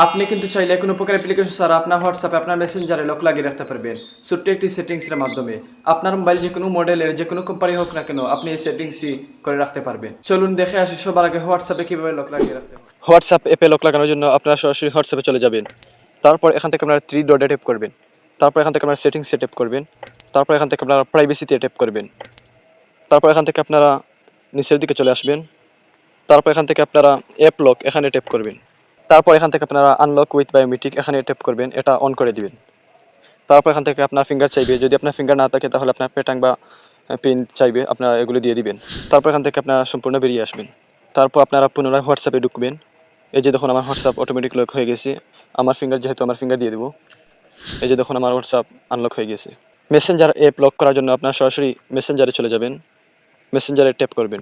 আপনি কিন্তু চাইলে কোনো প্রকার অ্যাপ্লিকেশন ছাড়া আপনার হোয়াটসঅ্যাপে আপনার মেসেঞ্জারে লক লাগিয়ে রাখতে পারবেন ছোট্ট একটি সেটিংসের মাধ্যমে। আপনার মোবাইল যে কোনো মডেলের যে কোনো কোম্পানি হোক না কেন আপনি এই সেটিংসই করে রাখতে পারবেন। চলুন দেখে আসি সবার আগে হোয়াটসঅ্যাপে কিভাবে লক লাগিয়ে রাখতে হয়। হোয়াটসঅ্যাপ অ্যাপে লক লাগানোর জন্য আপনারা সরাসরি হোয়াটসঅ্যাপে চলে যাবেন। তারপর এখান থেকে আপনারা থ্রি ডটে ট্যাপ করবেন। তারপর এখান থেকে আপনারা সেটিংসে ট্যাপ করবেন। তারপর এখান থেকে আপনারা প্রাইভেসিতে ট্যাপ করবেন। তারপর এখান থেকে আপনারা নিচের দিকে চলে আসবেন। তারপর এখান থেকে আপনারা অ্যাপ লক এখানে ট্যাপ করবেন। তারপর এখান থেকে আপনারা আনলক উইথ বায়োমেট্রিক এখানে ট্যাপ করবেন, এটা অন করে দিবেন। তারপর এখান থেকে আপনার ফিঙ্গার চাইবে, যদি আপনার ফিঙ্গার না থাকে তাহলে আপনার প্যাটার্ন বা পিন চাইবে, আপনারা এগুলো দিয়ে দিবেন। তারপর এখান থেকে আপনারা সম্পূর্ণ বেরিয়ে আসবেন। তারপর আপনারা পুনরায় হোয়াটসঅ্যাপে ঢুকবেন। এই যে দেখুন আমার হোয়াটসঅ্যাপ অটোমেটিক লক হয়ে গেছে। আমার ফিঙ্গার যেহেতু আমার ফিঙ্গার দিয়ে দেবো। এই যে দেখুন আমার হোয়াটসঅ্যাপ আনলক হয়ে গেছে। মেসেঞ্জার অ্যাপ লক করার জন্য আপনারা সরাসরি মেসেঞ্জারে চলে যাবেন। মেসেঞ্জারে ট্যাপ করবেন।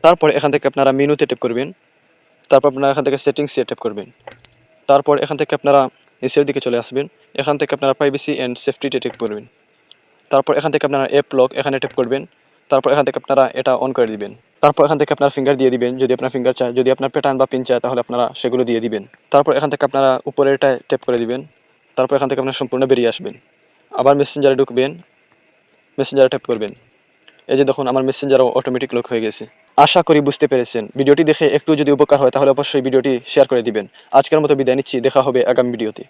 তারপর এখান থেকে আপনারা মেনুতে ট্যাপ করবেন। তারপর আপনারা এখান থেকে সেটিংসে ট্যাপ করবেন। তারপর এখান থেকে আপনারা নিচের দিকে চলে আসবেন। এখান থেকে আপনারা প্রাইভেসি অ্যান্ড সেফটিতে ট্যাপ করবেন। তারপর এখান থেকে আপনারা অ্যাপ লক এখানে ট্যাপ করবেন। তারপর এখান থেকে আপনারা এটা অন করে দিবেন। তারপর এখান থেকে আপনার ফিঙ্গার দিয়ে দিবেন, যদি আপনার ফিঙ্গার চায়। যদি আপনার প্যাটার্ন বা পিন চায় তাহলে আপনারা সেগুলো দিয়ে দিবেন। তারপর এখান থেকে আপনারা উপরেরটা ট্যাপ করে দিবেন। তারপর এখান থেকে আপনারা সম্পূর্ণ বেরিয়ে আসবেন। আবার মেসেঞ্জারে ঢুকবেন, মেসেঞ্জারে ট্যাপ করবেন। এই যে দেখুন আমার মেসেঞ্জারও অটোমেটিক লক হয়ে গেছে। আশা করি বুঝতে পেরেছেন। ভিডিওটি দেখে একটু যদি উপকার হয় তাহলে অবশ্যই ভিডিওটি শেয়ার করে দিবেন। আজকের মতো বিদায় নিচ্ছি, দেখা হবে আগামী ভিডিওতে।